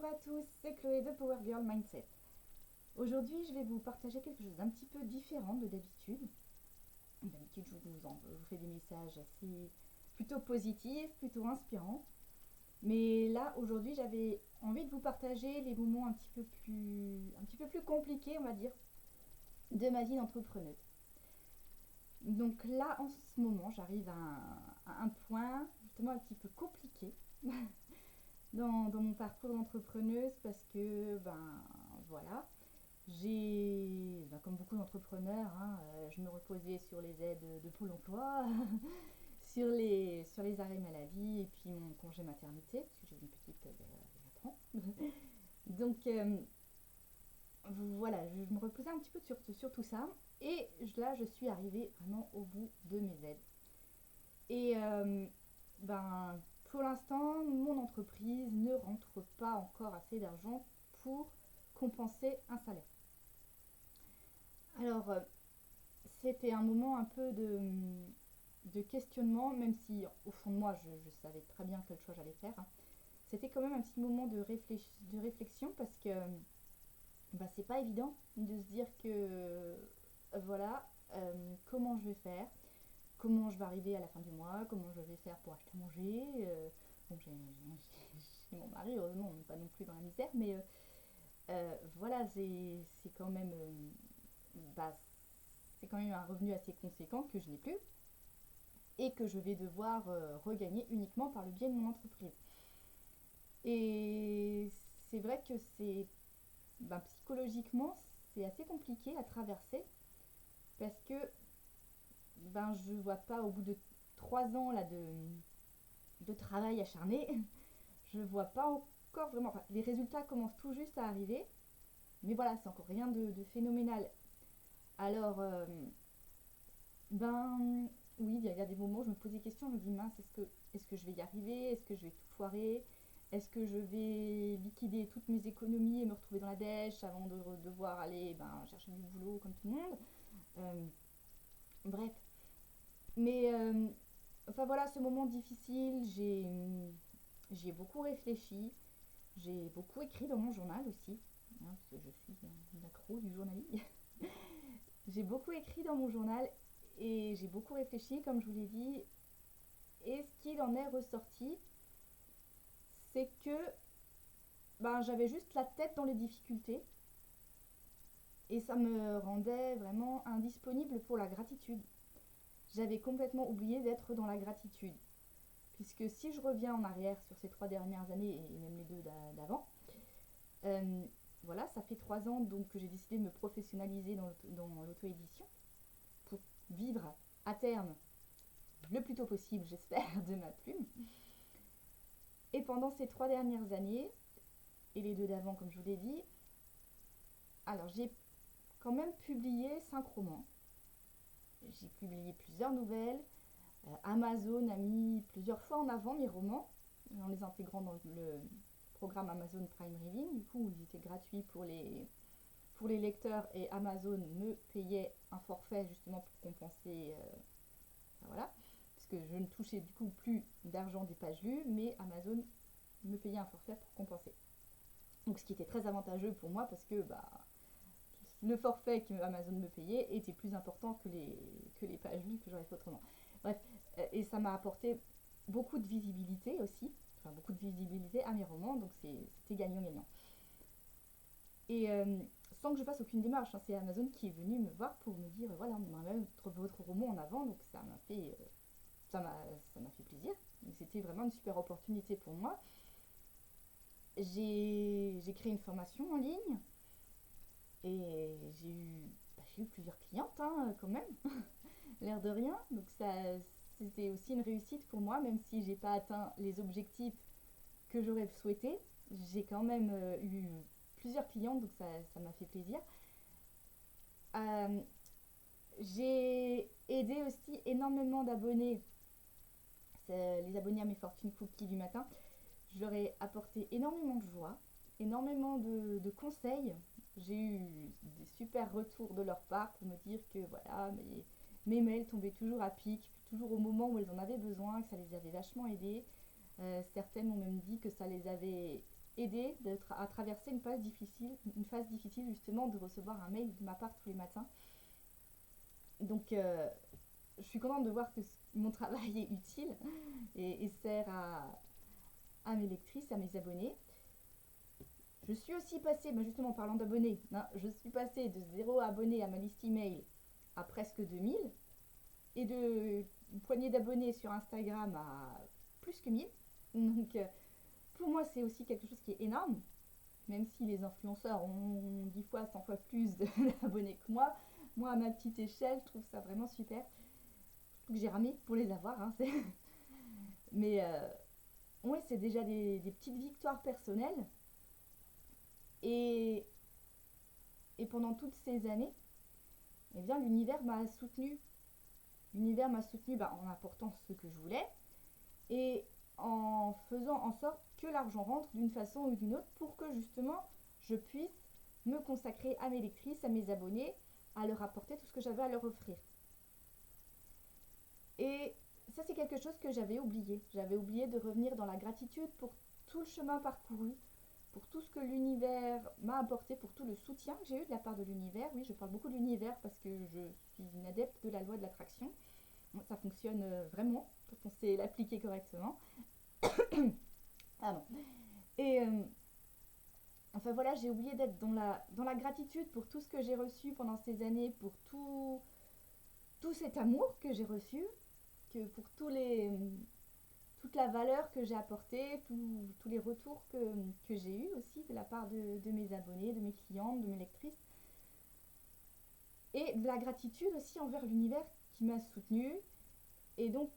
Bonjour à tous, c'est Chloé de Power Girl Mindset. Aujourd'hui, je vais vous partager quelque chose d'un petit peu différent de d'habitude. D'habitude, je vous fais des messages assez plutôt positifs, plutôt inspirants. Mais là, aujourd'hui, j'avais envie de vous partager les moments un petit peu plus compliqués, on va dire, de ma vie d'entrepreneuse. Donc là, en ce moment, j'arrive à un point justement un petit peu compliqué dans mon parcours d'entrepreneuse parce que, voilà, comme beaucoup d'entrepreneurs, je me reposais sur les aides de Pôle emploi, sur les arrêts maladie et puis mon congé maternité, parce que j'ai une petite il y a 4 ans. Donc voilà, je me reposais un petit peu sur tout ça. Et là, je suis arrivée vraiment au bout de mes aides. Et pour l'instant, mon entreprise ne rentre pas encore assez d'argent pour compenser un salaire. Alors, c'était un moment un peu de questionnement, même si au fond de moi, je savais très bien quel choix j'allais faire. C'était quand même un petit moment de réflexion parce que c'est pas évident de se dire que voilà, comment je vais faire, comment je vais arriver à la fin du mois, comment je vais faire pour acheter à manger. Bon, j'ai mon mari, heureusement, on n'est pas non plus dans la misère, mais voilà, c'est quand même, bah, c'est quand même un revenu assez conséquent que je n'ai plus et que je vais devoir regagner uniquement par le biais de mon entreprise. Et c'est vrai que psychologiquement, c'est assez compliqué à traverser parce que je vois pas au bout de 3 ans là de travail acharné, je vois pas encore vraiment. Enfin, les résultats commencent tout juste à arriver, mais voilà, c'est encore rien de phénoménal. Alors, oui, il y a des moments où je me pose des questions, je me dis mince, est-ce que je vais y arriver? Est-ce que je vais tout foirer? Est-ce que je vais liquider toutes mes économies et me retrouver dans la dèche avant de devoir aller chercher du boulot comme tout le monde? Bref. Mais enfin voilà, ce moment difficile, j'ai beaucoup réfléchi, j'ai beaucoup écrit dans mon journal aussi, parce que je suis une accro du journaling. J'ai beaucoup écrit dans mon journal et j'ai beaucoup réfléchi, comme je vous l'ai dit. Et ce qu'il en est ressorti, c'est que j'avais juste la tête dans les difficultés et ça me rendait vraiment indisponible pour la gratitude. J'avais complètement oublié d'être dans la gratitude. Puisque si je reviens en arrière sur ces 3 dernières années et même les 2 d'avant, voilà, ça fait 3 ans donc que j'ai décidé de me professionnaliser dans l'auto-édition pour vivre à terme le plus tôt possible, j'espère, de ma plume. Et pendant ces 3 dernières années, et les 2 d'avant, comme je vous l'ai dit, alors j'ai quand même publié 5 romans. J'ai publié plusieurs nouvelles. Amazon a mis plusieurs fois en avant mes romans, en les intégrant dans le programme Amazon Prime Reading. Du coup, ils étaient gratuits pour les lecteurs et Amazon me payait un forfait justement pour compenser. Voilà. Parce que je ne touchais du coup plus d'argent des pages lues, mais Amazon me payait un forfait pour compenser. Donc ce qui était très avantageux pour moi parce que le forfait que Amazon me payait était plus important que les pages lues que j'aurais fait autrement. Bref, et ça m'a apporté beaucoup de visibilité aussi, enfin beaucoup de visibilité à mes romans, donc c'était gagnant-gagnant. Et sans que je fasse aucune démarche, c'est Amazon qui est venu me voir pour me dire voilà, on aimerait mettre votre roman en avant, donc ça m'a fait plaisir. C'était vraiment une super opportunité pour moi. J'ai créé une formation en ligne et j'ai eu plusieurs clientes quand même, l'air de rien. Donc c'était aussi une réussite pour moi, même si j'ai pas atteint les objectifs que j'aurais souhaité. J'ai quand même eu plusieurs clientes, donc ça m'a fait plaisir. J'ai aidé aussi énormément d'abonnés, les abonnés à mes fortunes cookies du matin. Je leur ai apporté énormément de joie, énormément de conseils. J'ai eu des super retours de leur part pour me dire que voilà, mes mails tombaient toujours à pic, toujours au moment où elles en avaient besoin, que ça les avait vachement aidées. Certaines m'ont même dit que ça les avait aidé à traverser une phase difficile justement de recevoir un mail de ma part tous les matins. Donc je suis contente de voir que mon travail est utile et sert à mes lectrices, à mes abonnés. Je suis aussi passée, justement en parlant d'abonnés, je suis passée de 0 abonnés à ma liste email à presque 2000 et de une poignée d'abonnés sur Instagram à plus que 1000. Donc pour moi c'est aussi quelque chose qui est énorme, même si les influenceurs ont 10 fois, 100 fois plus d'abonnés que moi. Moi à ma petite échelle je trouve ça vraiment super. Que j'ai ramé pour les avoir, mais ouais, c'est déjà des petites victoires personnelles. Et pendant toutes ces années, eh bien, l'univers m'a soutenu. L'univers m'a soutenu en apportant ce que je voulais et en faisant en sorte que l'argent rentre d'une façon ou d'une autre pour que justement je puisse me consacrer à mes lectrices, à mes abonnés, à leur apporter tout ce que j'avais à leur offrir. Et ça, c'est quelque chose que j'avais oublié. J'avais oublié de revenir dans la gratitude pour tout le chemin parcouru, pour tout ce que l'univers m'a apporté, pour tout le soutien que j'ai eu de la part de l'univers. Oui, je parle beaucoup de l'univers parce que je suis une adepte de la loi de l'attraction. Ça fonctionne vraiment quand on sait l'appliquer correctement. Pardon. Et enfin voilà, j'ai oublié d'être dans la gratitude pour tout ce que j'ai reçu pendant ces années, pour tout cet amour que j'ai reçu, pour toute la valeur que j'ai apportée, tous les retours que j'ai eus aussi de la part de mes abonnés, de mes clientes, de mes lectrices. Et de la gratitude aussi envers l'univers qui m'a soutenue. Et donc,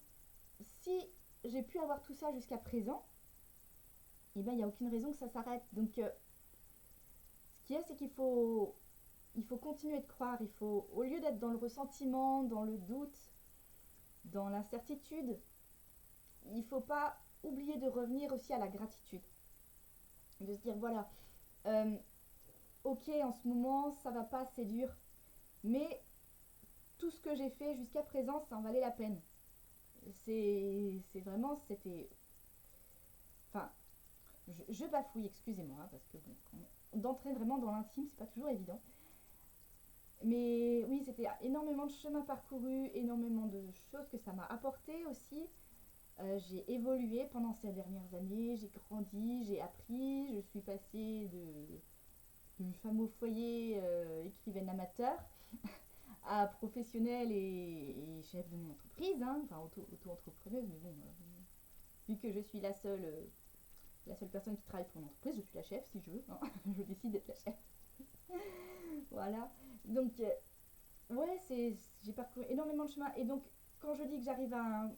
si j'ai pu avoir tout ça jusqu'à présent, eh bien, il n'y a aucune raison que ça s'arrête. Donc, ce qu'il y a, c'est qu'il faut continuer de croire. Il faut, au lieu d'être dans le ressentiment, dans le doute, dans l'incertitude, il ne faut pas oublier de revenir aussi à la gratitude. De se dire, voilà, ok, en ce moment, ça va pas, c'est dur, mais tout ce que j'ai fait jusqu'à présent, ça en valait la peine. C'est vraiment, c'était... Enfin, je bafouille, excusez-moi, parce que d'entrer vraiment dans l'intime, c'est pas toujours évident. Mais oui, c'était énormément de chemin parcouru, énormément de choses que ça m'a apporté aussi. J'ai évolué pendant ces dernières années, j'ai grandi, j'ai appris, je suis passée de femme au foyer, écrivaine amateur, à professionnelle et chef de mon entreprise, enfin auto-entrepreneuse, mais bon, vu que je suis la seule personne qui travaille pour une entreprise, je suis la chef si je veux, je décide d'être la chef. Voilà, donc ouais, j'ai parcouru énormément de chemin, et donc quand je dis que j'arrive à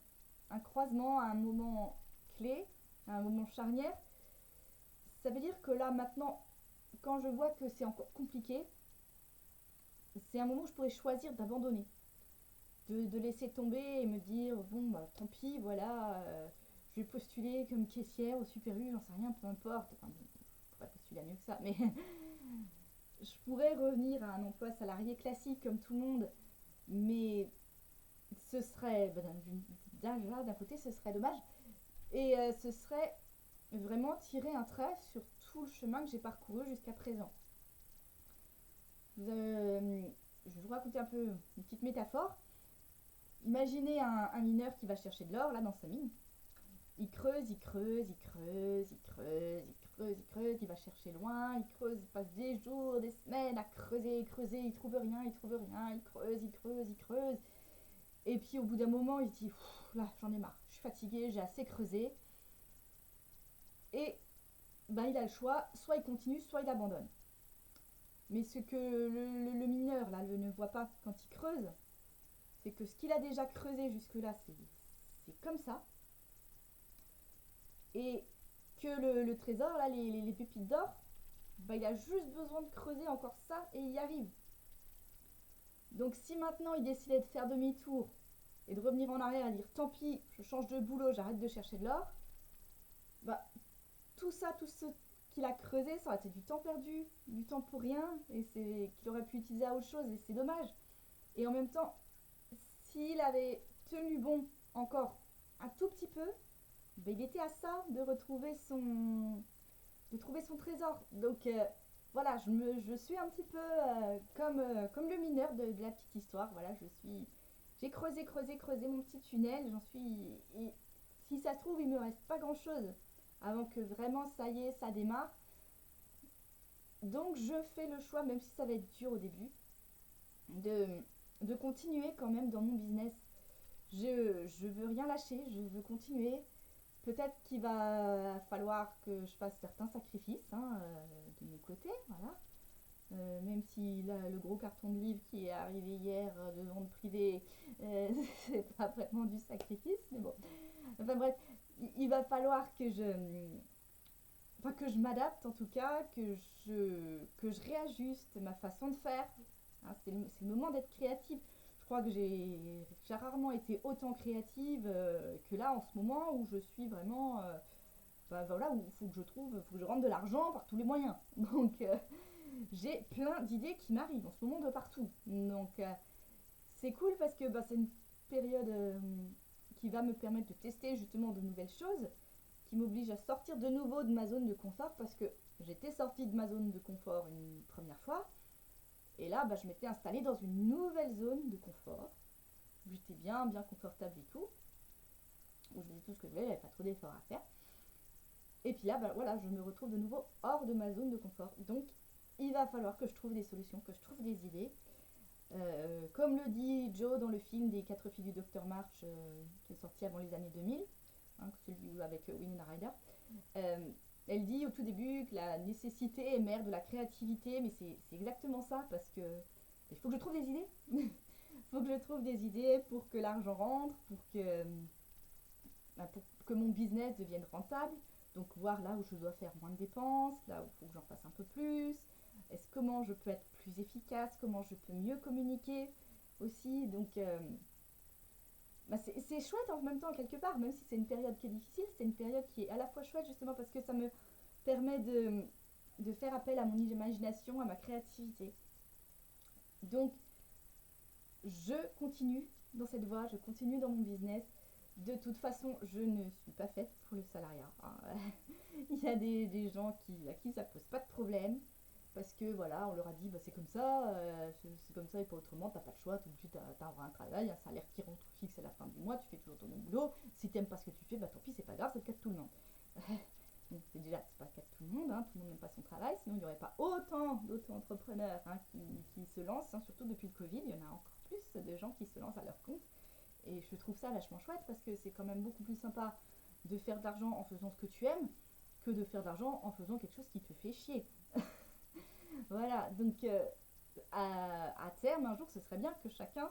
un croisement, à un moment clé, à un moment charnière, ça veut dire que là maintenant, quand je vois que c'est encore compliqué, c'est un moment où je pourrais choisir d'abandonner, de laisser tomber et me dire bon tant pis, voilà, je vais postuler comme caissière au Super U, j'en sais rien, peu importe, enfin bon, je pourrais postuler à mieux que ça, mais je pourrais revenir à un emploi salarié classique comme tout le monde, mais ce serait d'un côté ce serait dommage, et ce serait vraiment tirer un trait sur tout le chemin que j'ai parcouru jusqu'à présent. Je vais vous raconter un peu une petite métaphore. Imaginez un mineur qui va chercher de l'or là dans sa mine. Il creuse, il creuse, il creuse, il creuse, il creuse, il creuse, il va chercher loin, il creuse, il passe des jours, des semaines à creuser, creuser, il trouve rien, il trouve rien, il creuse, il creuse, il creuse. Et puis au bout d'un moment, il se dit là, j'en ai marre, je suis fatigué, j'ai assez creusé. Et il a le choix, soit il continue, soit il abandonne. Mais ce que le mineur là ne voit pas quand il creuse, c'est que ce qu'il a déjà creusé jusque-là, c'est comme ça. Et que le trésor, là, les pépites d'or, il a juste besoin de creuser encore ça et il y arrive. Donc si maintenant il décidait de faire demi-tour et de revenir en arrière et dire tant pis, je change de boulot, j'arrête de chercher de l'or, tout ce qu'il a creusé, ça aurait été du temps perdu, du temps pour rien, et qu'il aurait pu utiliser à autre chose, et c'est dommage. Et en même temps, s'il avait tenu bon encore un tout petit peu, il était à ça de retrouver trouver son trésor. Donc voilà, je suis un petit peu comme le mineur de la petite histoire. Voilà, j'ai creusé mon petit tunnel. Et si ça se trouve, il me reste pas grand chose avant que vraiment ça y est, ça démarre. Donc je fais le choix, même si ça va être dur au début, de, de continuer quand même dans mon business. Je veux rien lâcher, je veux continuer. Peut-être qu'il va falloir que je fasse certains sacrifices de mon côté, voilà. Même si là, le gros carton de livre qui est arrivé hier de vente privée, c'est pas vraiment du sacrifice, mais bon. Enfin bref, il va falloir que je m'adapte en tout cas, que je réajuste ma façon de faire. Hein, c'est le moment d'être créative. Je crois que j'ai rarement été autant créative que là en ce moment où je suis vraiment voilà, où il faut faut que je rentre de l'argent par tous les moyens. Donc j'ai plein d'idées qui m'arrivent en ce moment de partout. Donc c'est cool parce que c'est une période qui va me permettre de tester justement de nouvelles choses, qui m'oblige à sortir de nouveau de ma zone de confort parce que j'étais sortie de ma zone de confort une première fois et là je m'étais installée dans une nouvelle zone de confort où j'étais bien confortable et tout, où je faisais tout ce que je voulais, il n'y avait pas trop d'efforts à faire. Et puis là, voilà, je me retrouve de nouveau hors de ma zone de confort. Donc, il va falloir que je trouve des solutions, que je trouve des idées. Comme le dit Joe dans le film des 4 filles du Docteur March, qui est sorti avant les années 2000, celui avec Winona Ryder. Elle dit au tout début que la nécessité est mère de la créativité, mais c'est exactement ça, parce que il faut que je trouve des idées. Il faut que je trouve des idées pour que l'argent rentre, pour que mon business devienne rentable. Donc voir là où je dois faire moins de dépenses, là où il faut que j'en fasse un peu plus. Comment je peux être plus efficace, comment je peux mieux communiquer aussi. Donc c'est chouette en même temps quelque part, même si c'est une période qui est difficile, c'est une période qui est à la fois chouette justement parce que ça me permet de faire appel à mon imagination, à ma créativité. Donc je continue dans cette voie, je continue dans mon business. De toute façon, je ne suis pas faite pour le salariat. Il y a des gens à qui ça pose pas de problème parce que voilà, on leur a dit c'est comme ça, c'est comme ça et pas autrement, t'as pas le choix, tout de suite t'as un travail, un salaire qui rentre fixe à la fin du mois, tu fais toujours ton bon boulot. Si t'aimes pas ce que tu fais, tant pis, c'est pas grave, c'est le cas de tout le monde. Donc c'est pas le cas de tout le monde, tout le monde n'aime pas son travail, sinon il n'y aurait pas autant d'auto-entrepreneurs qui se lancent, surtout depuis le Covid, il y en a encore plus de gens qui se lancent à leur compte. Et je trouve ça vachement chouette parce que c'est quand même beaucoup plus sympa de faire de l'argent en faisant ce que tu aimes que de faire de l'argent en faisant quelque chose qui te fait chier. Voilà, donc à terme, un jour, ce serait bien que chacun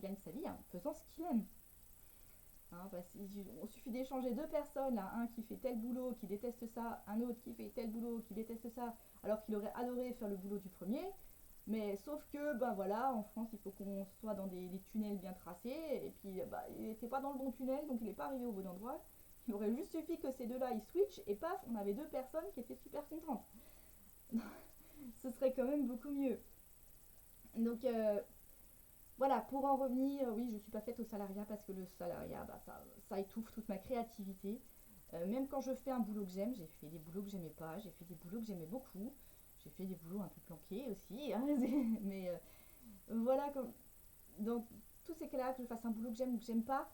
gagne sa vie en faisant ce qu'il aime. Il suffit d'échanger deux personnes, là, un qui fait tel boulot, qui déteste ça, un autre qui fait tel boulot, qui déteste ça, alors qu'il aurait adoré faire le boulot du premier. Mais sauf que, voilà, en France, il faut qu'on soit dans des tunnels bien tracés, et puis il n'était pas dans le bon tunnel, donc il n'est pas arrivé au bon endroit. Il aurait juste suffi que ces deux-là, ils switchent, et paf, on avait deux personnes qui étaient super contentes. Ce serait quand même beaucoup mieux. Donc, voilà, pour en revenir, oui, je ne suis pas faite au salariat parce que le salariat, ça étouffe toute ma créativité. Même quand je fais un boulot que j'aime, j'ai fait des boulots que j'aimais pas, j'ai fait des boulots que j'aimais beaucoup, j'ai fait des boulots un peu planqués aussi, mais voilà, dans tous ces cas-là, que je fasse un boulot que j'aime ou que j'aime pas,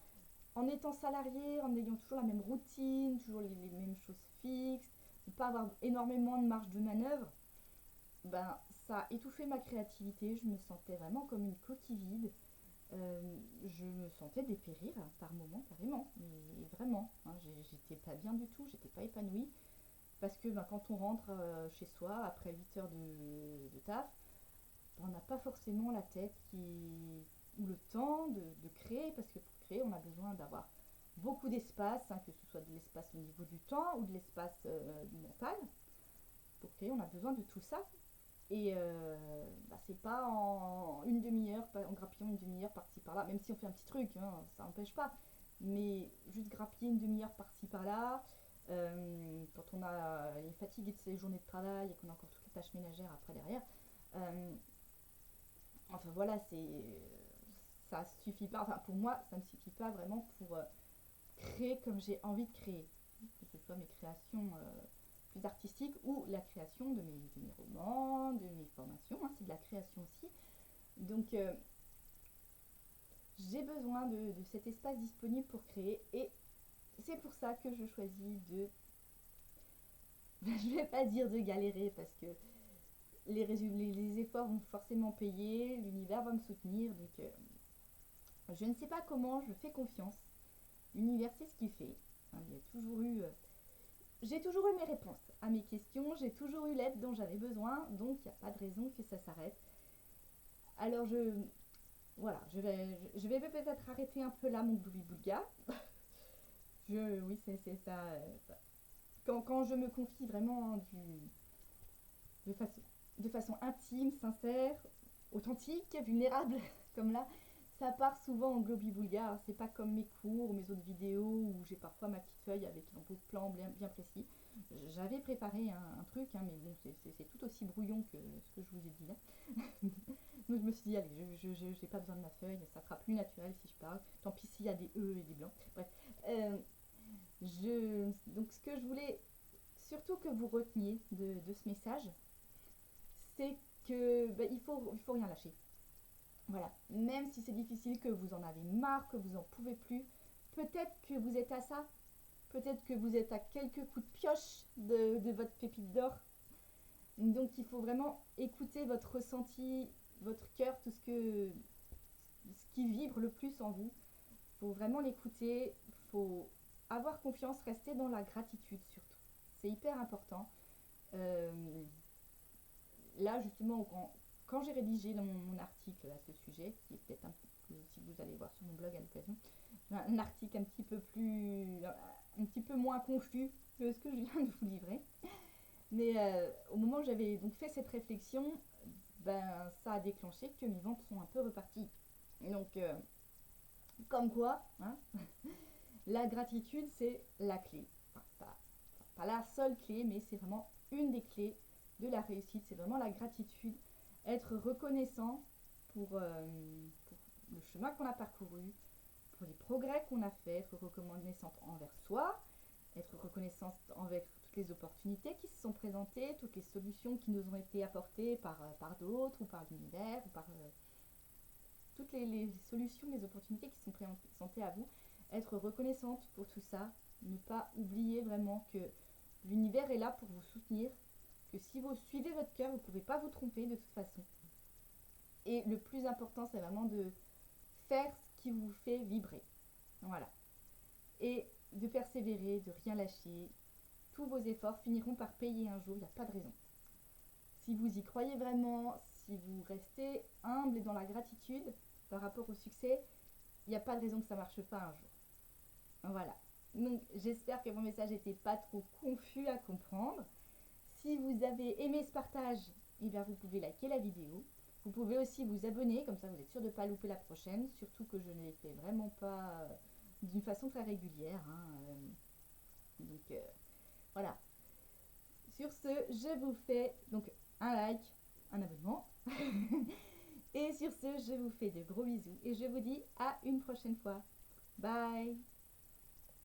en étant salarié, en ayant toujours la même routine, toujours les mêmes choses fixes, ne pas avoir énormément de marge de manœuvre, ça a étouffé ma créativité, je me sentais vraiment comme une coquille vide. Je me sentais dépérir par moments carrément, mais vraiment, j'étais pas bien du tout, j'étais pas épanouie parce que quand on rentre chez soi après 8 heures de taf, on n'a pas forcément la tête ou le temps de créer, parce que pour créer on a besoin d'avoir beaucoup d'espace, que ce soit de l'espace au niveau du temps ou de l'espace mental. Pour créer on a besoin de tout ça. Et c'est pas en une demi-heure, en grappillant une demi-heure par-ci par-là, même si on fait un petit truc, ça n'empêche pas. Mais juste grappiller une demi-heure par-ci par-là, quand on est fatigué de ses journées de travail et qu'on a encore toutes les tâches ménagères après derrière, enfin voilà, ça suffit pas. Enfin pour moi, ça ne suffit pas vraiment pour créer comme j'ai envie de créer. Que ce soit mes créations plus artistique ou la création de mes romans, de mes formations, hein, c'est de la création aussi. Donc j'ai besoin de cet espace disponible pour créer et c'est pour ça que je choisis de, je vais pas dire de galérer parce que les efforts vont forcément payer, l'univers va me soutenir, donc je ne sais pas comment, je fais confiance. L'univers sait ce qu'il fait. Hein, il y a toujours eu, j'ai toujours eu mes réponses à mes questions, j'ai toujours eu l'aide dont j'avais besoin, donc il n'y a pas de raison que ça s'arrête. Alors voilà, je vais peut-être arrêter un peu là mon Bouli-Boulga. Oui, c'est ça. Quand je me confie vraiment de, façon, de façon intime, sincère, authentique, vulnérable, comme là, ça part souvent en globi-boulga. C'est pas comme mes cours ou mes autres vidéos où j'ai parfois ma petite feuille avec un peu de plan bien précis. J'avais préparé un truc, hein, mais bon, c'est tout aussi brouillon que ce que je vous ai dit là. Donc je me suis dit, allez, j'ai pas besoin de ma feuille, ça sera plus naturel si je parle. Tant pis s'il y a des E et des blancs. Bref. Donc ce que je voulais surtout que vous reteniez de ce message, c'est que il faut rien lâcher. Voilà, même si c'est difficile, que vous en avez marre, que vous en pouvez plus, peut-être que vous êtes à ça, peut-être que vous êtes à quelques coups de pioche de votre pépite d'or. Donc il faut vraiment écouter votre ressenti, votre cœur, ce qui vibre le plus en vous. Il faut vraiment l'écouter, il faut avoir confiance, rester dans la gratitude surtout. C'est hyper important. Euh, Là justement, quand j'ai rédigé dans mon article à ce sujet, qui est peut-être si vous allez voir sur mon blog à l'occasion, un article un petit peu moins confus que ce que je viens de vous livrer. Mais au moment où j'avais donc fait cette réflexion, ça a déclenché que mes ventes sont un peu reparties. Donc, comme quoi, hein, la gratitude, c'est la clé. Enfin, pas la seule clé, mais c'est vraiment une des clés de la réussite. C'est vraiment la gratitude. Être reconnaissant pour le chemin qu'on a parcouru, pour les progrès qu'on a fait, être reconnaissante envers soi, être reconnaissante envers toutes les opportunités qui se sont présentées, toutes les solutions qui nous ont été apportées par d'autres ou par l'univers, ou par toutes les solutions, les opportunités qui sont présentées à vous. Être reconnaissante pour tout ça, ne pas oublier vraiment que l'univers est là pour vous soutenir, que si vous suivez votre cœur, vous ne pouvez pas vous tromper de toute façon. Et le plus important, c'est vraiment de faire ce qui vous fait vibrer. Voilà. Et de persévérer, de rien lâcher. Tous vos efforts finiront par payer un jour, il n'y a pas de raison. Si vous y croyez vraiment, si vous restez humble et dans la gratitude par rapport au succès, il n'y a pas de raison que ça ne marche pas un jour. Voilà. Donc j'espère que mon message n'était pas trop confus à comprendre. Si vous avez aimé ce partage, eh bien, vous pouvez liker la vidéo. Vous pouvez aussi vous abonner, comme ça vous êtes sûr de ne pas louper la prochaine, surtout que je ne l'ai fait vraiment pas d'une façon très régulière. Hein. Donc voilà. Sur ce, je vous fais donc un like, un abonnement. Et sur ce, je vous fais de gros bisous et je vous dis à une prochaine fois. Bye!